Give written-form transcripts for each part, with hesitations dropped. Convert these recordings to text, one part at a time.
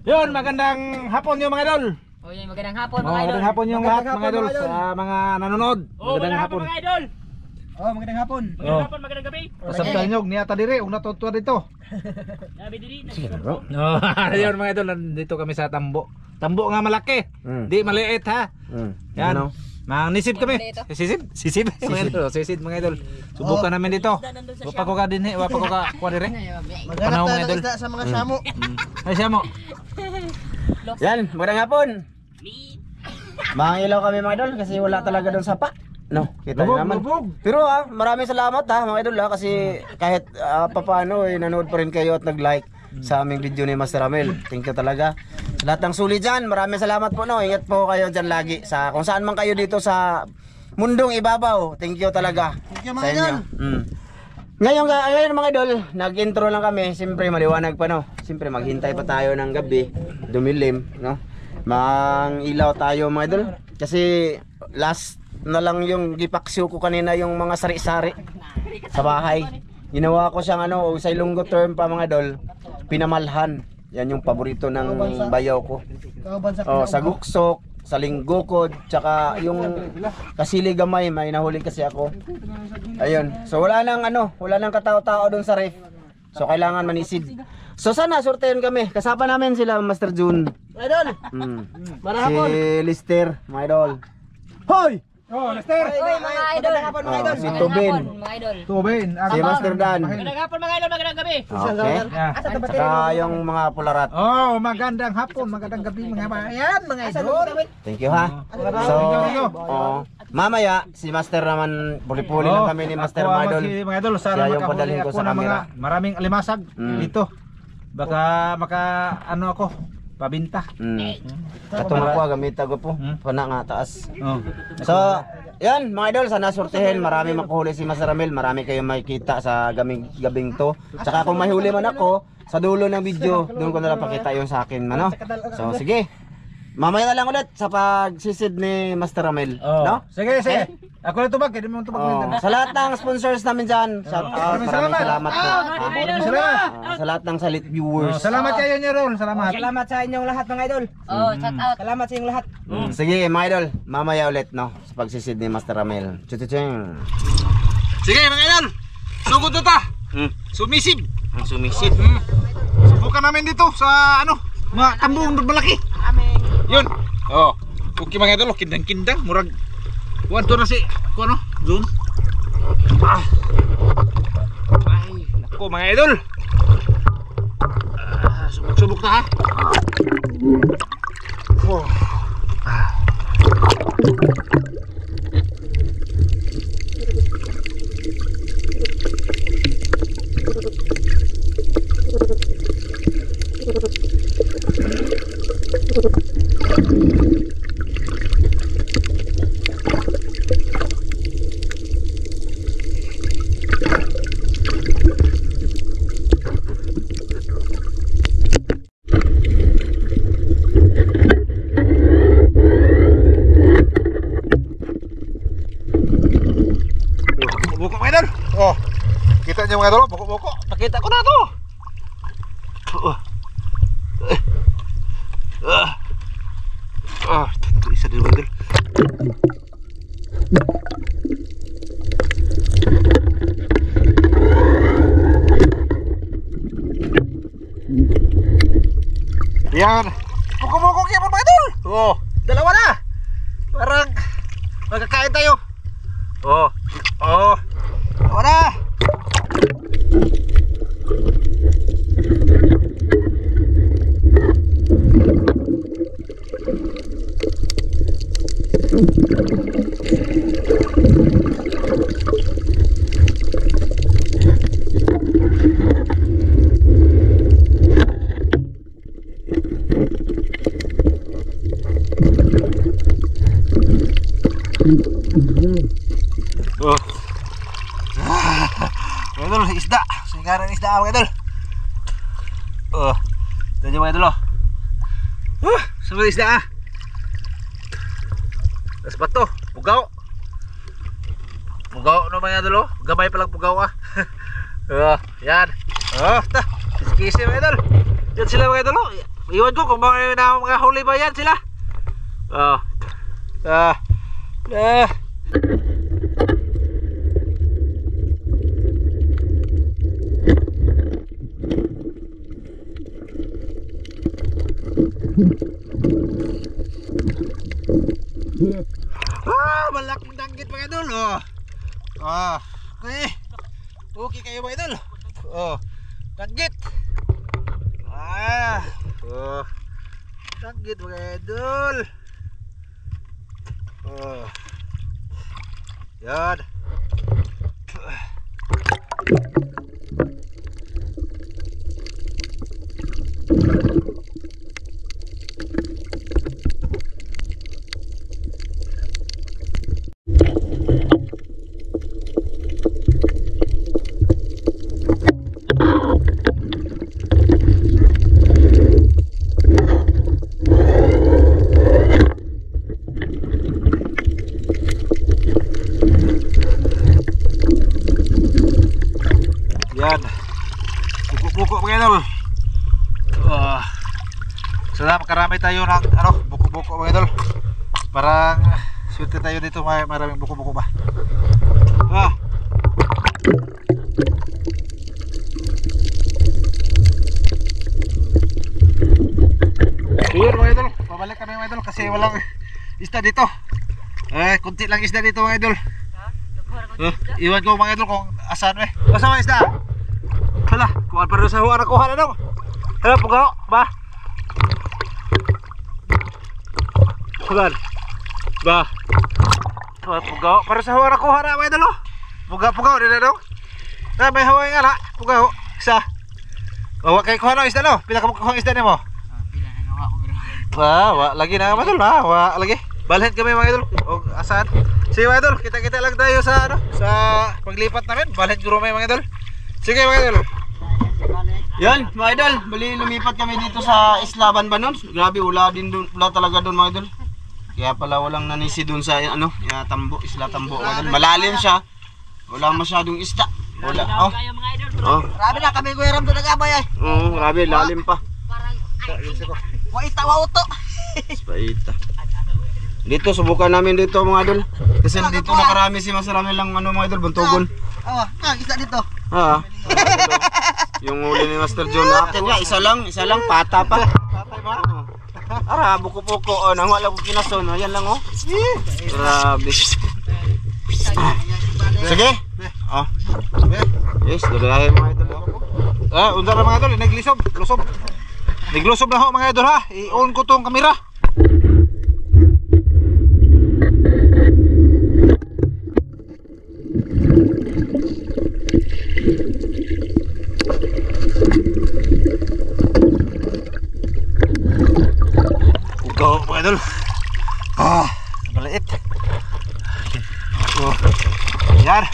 Yun, magandang hapon yung mga idol. Oh, yun, magandang hapon mga idol. Magandang hapon yung lahat mga idol sa mga nanonood. Magandang hapon mga idol. Oh, magandang hapon. Magandang hapon, magandang gabi. Pasabtal nyog niya ta dire, ug natutuwa dito. Gabi diri. No, ayun mga idol, nandito kami sa tambo. Tambo nga malaki. Di maliit ha. Yan. Mang nisip kami. Sisib mga idol, sisid mga idol. Subukan namin dito. Wapa ko ka dinhi, wapa ko ka kuha dire. Maghanap tayo ng isda sa mga samo. Ay samo. Yan, magandang hapon. Mga ilaw kami mga idol kasi wala talaga doon sapa. No, kita niyo naman. Pero maraming salamat mga idol kasi kahit papaano nanood pa rin kayo at nag-like sa aming video ni Master Ramel. Thank you talaga. Sa lahat ng sulit dyan, maraming salamat po no. Ingat po kayo dyan lagi sa kung saan man kayo dito sa mundong ibabaw. Thank you talaga. Thank you mga idol. Ngayon mga idol, nag-intro lang kami. Siyempre maliwanag pa no. Siyempre maghintay pa tayo ng gabi, dumilim no. Mang ilaw tayo mga idol. Kasi last na lang yung gipaksyo ko kanina yung mga sari-sari sa bahay. Ginawa ko siyang sa Ilonggo term pa mga idol, pinamalhan. Yan yung paborito ng bayaw ko. Sa guksok, sa linggukod, tsaka yung kasili gamay, may nahuli kasi ako. Ayun. So wala nang katao-tao doon sa ref. So kailangan manisid. So sana sortehan kami. Kasama namin sila Master June. Idol. Si Lister, mga idol. Hoy! Oh, Lester. Mga idol. Si Tubin. Mga idol. Tubin. Si Master Dan. Magandang hapon mga idol, magandang gabi. Okay. Saka yung mga pularat. Oh, magandang hapon, magandang gabi mga bayan, mga idol. Thank you ha. So, mamaya si Master naman puli-puli lang kami ni Master Madol. Mga idol, sana Siya yung makahuli padalhin ko ako sa ng mga camera. maraming alimasag dito. Baka ako, pabinta. Katong ako gamita ko po. Pana nga taas. Oh. So, yan mga idol, sana sortehin. Marami makuhuli si Master Ramel. Marami kayong makikita sa gabing to. Tsaka kung may huli man ako, sa dulo ng video, doon ko nalang pakita yung sa akin. Ano? So, sige. Mamaya na lang ulit sa pagsisid ni Master Ramel. No? Sige. Ako na tubag, hindi mo tubag. Sa lahat ng sponsors namin dyan, shout out, maraming salamat po. Sa lahat ng salit viewers. Salamat kayo niyo, Ron. Salamat. Salamat sa inyong lahat mga idol. Oh, shout out. Salamat sa inyong lahat. Sige mga idol, mamaya ulit no, sa pagsisid ni Master Ramel. Chuchucheng. Sige mga idol, sugod na ta. Sumisib. Sumisid. Subukan namin dito sa mga tambong malaki. Yun. Oh. Okay mga idol, kindang-kindang, murag wanto na si Zoom. Ay, nako mga idol. Subok-subok na ha. Oh. Buko mga idol. Oh. Kita niyo mga idol, buko-buko. Nakita ko na to. Tentu isa din mga idol. Yan. Buko-buko kaya mga idol. Oh, dalawa na. Parang magkakain tayo. Oh. Wala. Mga idol, isda. Singaran isda mga idol. Ito nyo mga idol. Sama isda Tapos ba to? Pugaw. Pugaw no mga idol. Gamay palang pugaw yan. Ta. Kisi-kisi mga idol. Yan sila mga idol. Iwan ko kung mga huli ba yan sila. Oh. Malaking danggit mga idol. Okay. Okay kayo mga idol. Danggit. Danggit mga idol. Yan. Yan. Buko-buko mga idol. Sana makarami tayo ng buko-buko mga idol. Parang swerte tayo dito, maraming buko-buko ba. Yun mga idol, pabalik kami mga idol kasi walang isda dito. Kunti lang isda dito mga idol. Iwan ko mga idol kung asan Basta mga isda. Hala, kuhaan pa rin sa huwag na kuhaan na dong. Hala, pugaw, ba? Pugaw. Ba? Pugaw, para sa huwag na kuhaan na mga idol. Pugaw, din na dong. May haway nga na, pugaw. Isa. Huwag kayo kuhaan na isda no? Pila ka kuhaan isda niyo mo? Lagi na mga idol, lagi. Balhin kami mga idol. Asan? Sige mga idol, kita-kita lang tayo sa sa paglipat namin. Balhin guro mga idol. Sige mga idol. Yan, mga idol, bali lumipat kami dito sa Isla Banbanon. Grabe, wala talaga doon mga idol. Kaya pala walang nanisi doon sa Tambo, Isla Tambo mga idol. Malalim siya. Wala masyadong isda. Wala. Grabe na kami Kuya Ram doon nag-abay ay. Grabe, lalim pa. Waita wauto. Paita. Dito subukan namin dito mga idol. Kasi dito nakarami si masarami lang mga idol, buntugon. Isa dito. Yung huli ni Master John natin nga, isa lang, pata pa. Patay ba? Ara, buko-buko, nang wala ko kinason, ayan lang Grabe. Sige. Yes, dalahin mga idol. Undar na mga idol, naglusob na ho mga idol ha. I-on ko tong kamera. Ugaw mga idol. Maliit. Yan.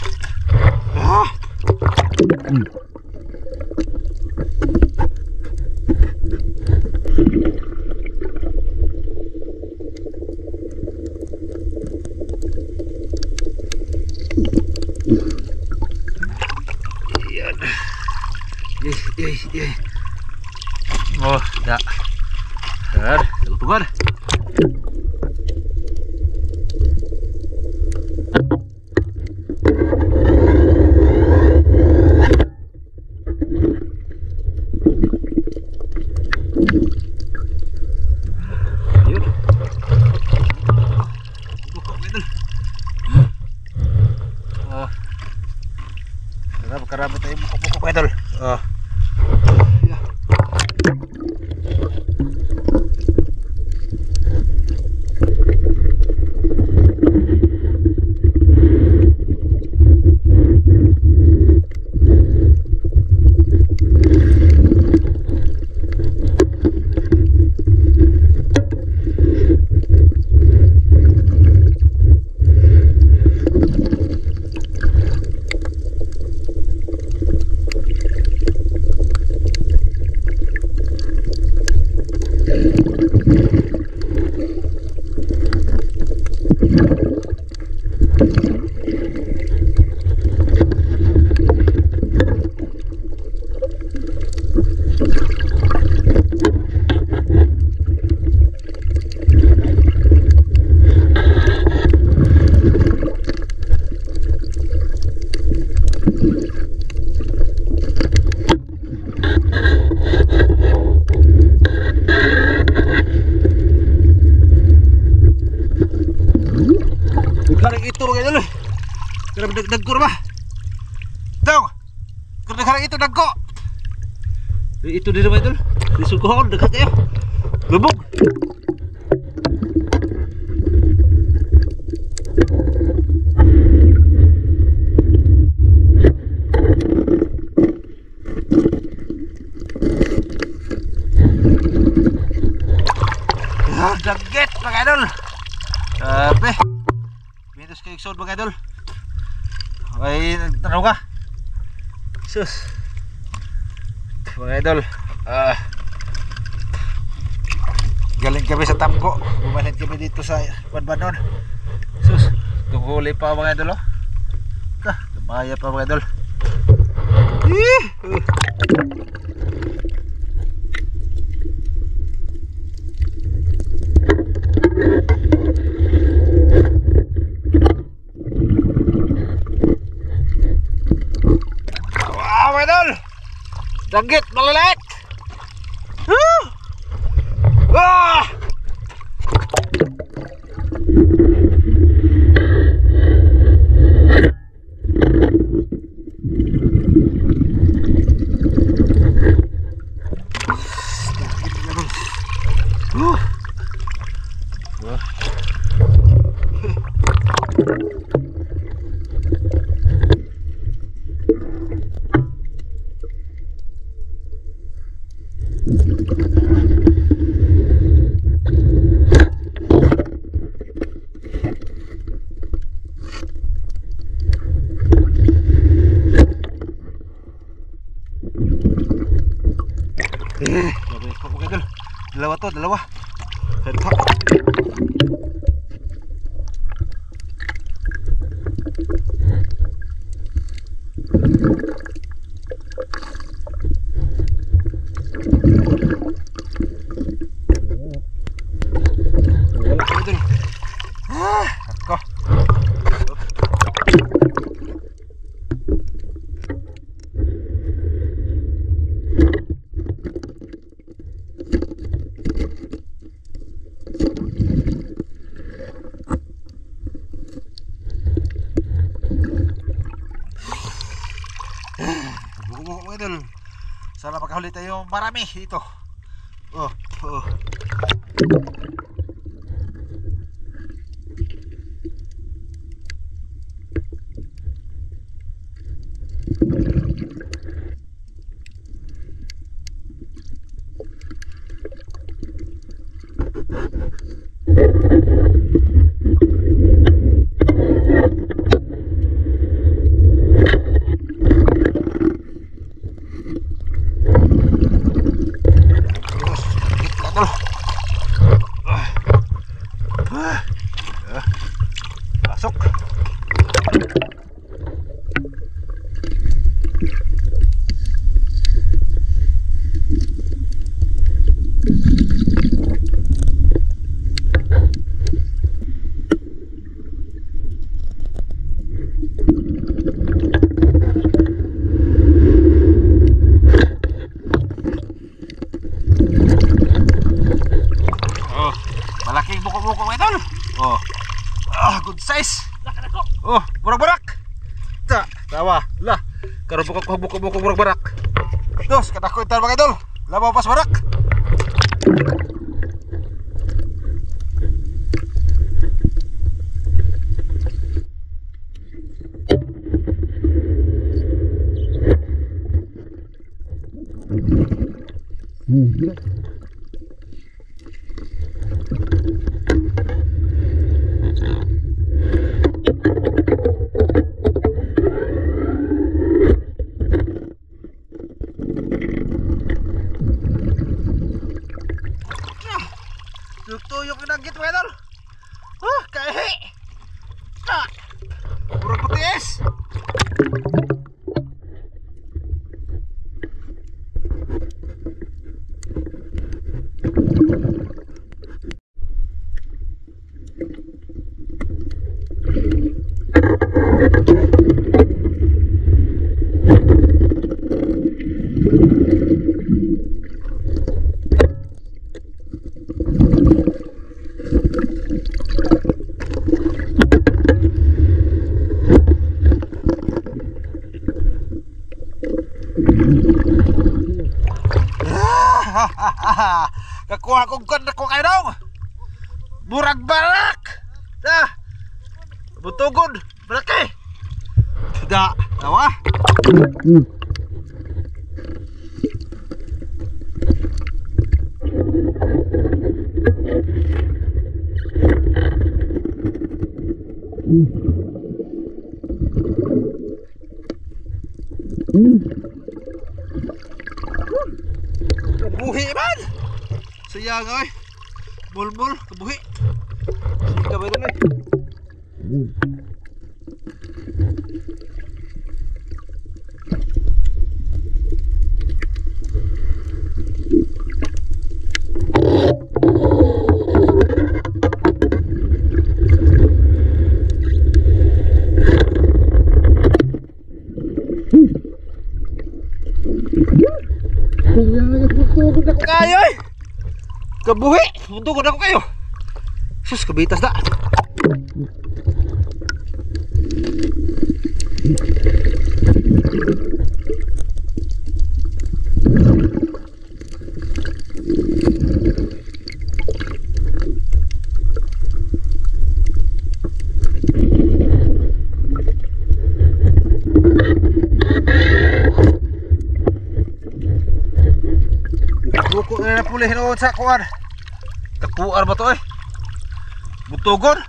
Ya. Tugar. Karami tayo buko-buko idol. dagko ba? Dong. Kung itu dagko. Itu di rumah idol. Disuguhon dekat kayo. Lubog. Daget mga idol. Sabi. Minus kayo iksod mga idol. Okay, nagtanaw ka. Sus. Mga idol. Galing kami sa Tamgo. Bumalik kami dito sa Banbanon. Sus. Tungkuli pa mga idol. Tumaya pa mga idol. Dagit malalit. Dalawa. Herka. Sana makahuli tayo marami dito. Masuk. Malaking buko-buko mga idol. Good size. Burak-burak. Tawa. Lah, karo buko-buko burak-burak. Dos, katako ital mga idol. Labaw pas barak. Tuyok na git mga idol. Kahi. Burang putis. Kakuha kong kon ko kayo dong. Murag balak. Dah. Butugod. Balaki. Tidak. Tawa. Kebuhi man. Sayang ay. Bulbul kebuhi. Sika ba ito kayo eh. Kebuhi. Untuk ako kayo. Sus, kebitas dah. Buku na pulih noon sa kuan. Kakuar ba to eh? Butugon.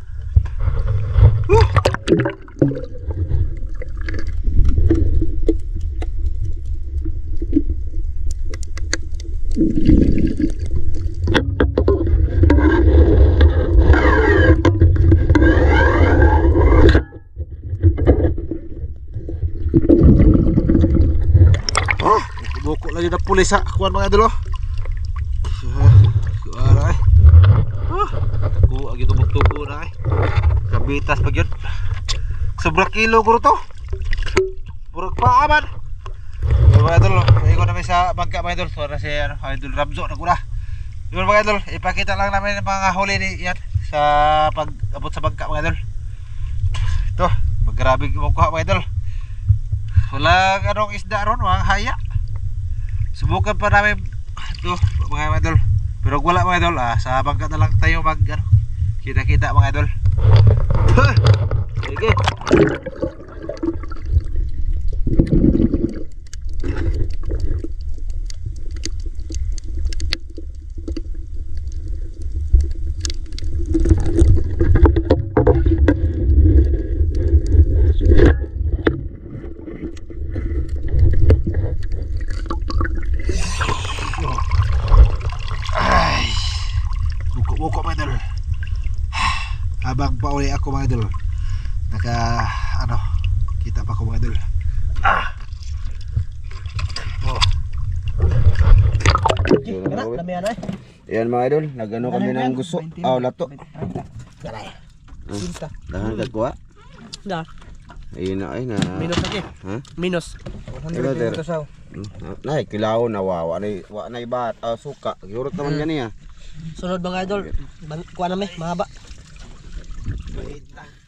Buku lagi na pulih sa kuan mga idol. Aray. Aku gitu butugo na ay. Kabitas pa gyud. Sobra kilo guro to. Burag pa aman. Mga idol, igo namin sa bangka mga idol. Para si Idol Ramzo na kuna. Yun mga idol, ipakita lang namin ang mga huli ni yan sa pag-abot sa bangka mga idol. Ito, maggrabe kuha mga idol. Wala anong isda ron, mga haya. Subukan pa namin ito mga idol. Pero wala mga idol, sa bangka na lang tayo mag kita-kita mga idol. Sige. Buko mga idol. Habang pauli ako mga idol, kita pa ako mga idol. Yan mga idol, nagano kami ng gusto. Lato. Dahan ka kuha. Dah. Ayun na ay na. Minus lagi. Ha? Minus. Nay, kilaw na wa na ibat suka. Yurot naman yan niya. Sunod mga idol. Kuha namin, mahaba.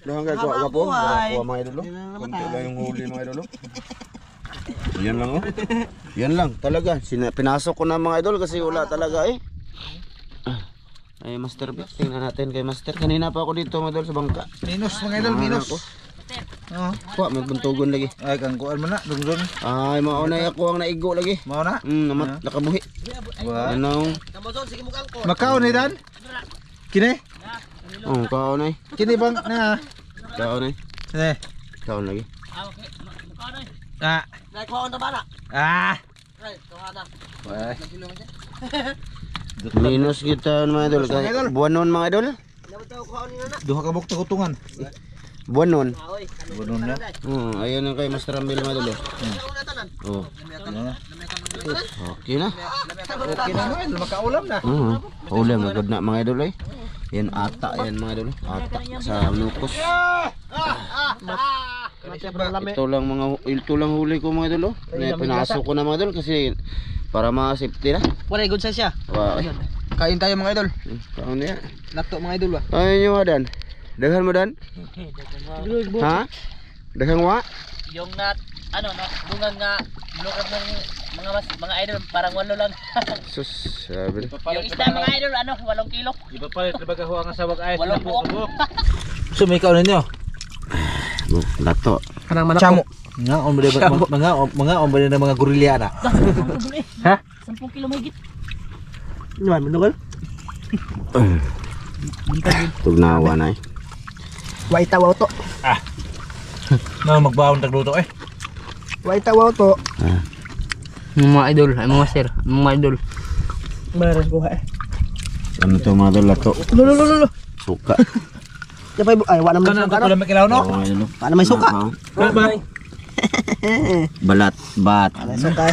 Dahan ka kuha ka po. Kuha mga idol. Kunti lang yung huli mga idol. Yan lang oh. Yan lang talaga. Pinasok ko na mga idol kasi wala talaga eh. Ay Master Beat, tingnan natin kay Master. Kanina pa ako dito mga idol sa bangka. Minus mga idol, minus. Kuha, may buntugon lagi. Ay, kang kuan man na, dungdung. Ay, maunay ako ang naigo lagi. Mao na? Namat nakabuhi. Ano? Makaon ni Dan? Kini? Kaon ay. Kini bang na? Kaon ay. Kaon lagi. Ah. Kuha na ba na? Ah. Kuha na. Minus kita mga idol. Buwanon mga idol. Duha ka bukta kutungan. Buwanon. Bunon na. Ayun ang kay Master Rambil mga idol. Okay na. Okay na man, makaulam na. Ulam na good na mga idol ay. Yan ata yan mga idol. Ata sa nukos. Ito lang huli ko mga idol. Pinasok ko na mga idol kasi para ma-safety na. Wala good size siya. Kain tayo mga idol. Kaon niya. Lato mga idol ba? Ayun yung Dan. Daghan mo Dan? Ha? Daghang wa? Yung bungan nga lukad ng Mga idol, parang 8 lang. Sus, sabi. Yung isda mga idol, 8 kilo. Di ba palit na bagaho ang sawag ayos Walang na buo. Sumikaw ninyo. Lato. Kanang manok. Chamo. Nga ombre na mga gorilya na. Ha? 10 kilo mahigit. Naman, manukol. Tugnawa na eh. Wa itawaw to. Na magbaon tagluto eh. Wa itawaw to. Mga idol, ay mga sir, mga idol. Maras ko eh. Ano to mga idol, lato? Lolo. Suka. Yapay ay wala man Kanang suka. ko lang makilaw no. Oo, idol. Wala man suka. Ba? Balat, bat. Wala suka.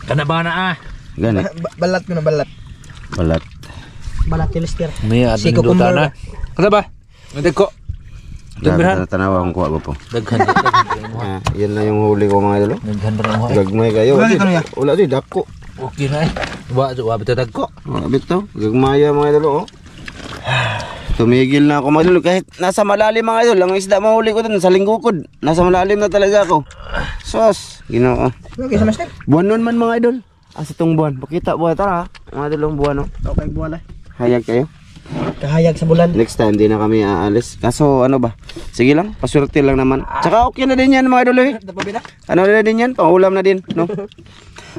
Kana ba na ah? Gani, Balat ko na balat. balat. Balat ni Mister. May Si adun duta cucumber na. Kada ba? Ngadeg ko. Daghan. Tanawa kung kuha ko po. Daghan. Yan na yung huli ko mga idol. Daghan ra mo. Gagmay kayo. Wala di, dako. Okay na eh. Wa bitadag ko. Abit to, gagmaya mga idol oh. Tumigil na ako mga idol kahit nasa malalim mga idol. Ang isda mahuli ko dun sa linggukod. Nasa malalim na talaga ako. Sos, Ginoo. Okay sa Mister. Buwan nun man mga idol. Asa tong buwan? Pakita buwan tara. Mga idol ang buwan oh. Okay buwan ay. Hayag kayo. Kahayag sa bulan. Next time di na kami aalis. Kaso ano ba? Sige lang, paswerte lang naman. Tsaka okay na din yan mga idol eh. Ano na din yan? Pangulam na din, no?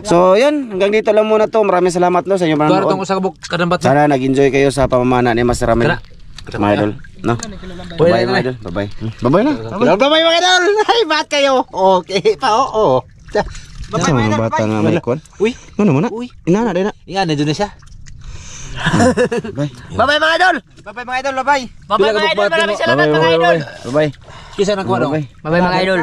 So, yun, hanggang dito lang muna to. Maraming salamat no sa inyo Gara manonood. tong usa ka buk kadambat. Sana nag-enjoy kayo sa pamamana ni Master Ramil. Kana. Mga idol, no? Bye-bye mga idol. Bye-bye. Bye-bye na. Bye-bye mga idol. Hay, ba't kayo? Okay pa, oo. Bye-bye mga bata nga may kon. Uy, Ano mo na? Uy. Inana din na. yan na siya. Bye. Bye-bye mga idol. Bye-bye mga idol, bye-bye. Bye-bye mga idol, maraming salamat mga idol. Bye-bye. Kisa na kuha no. Bye-bye. Bye-bye mga idol.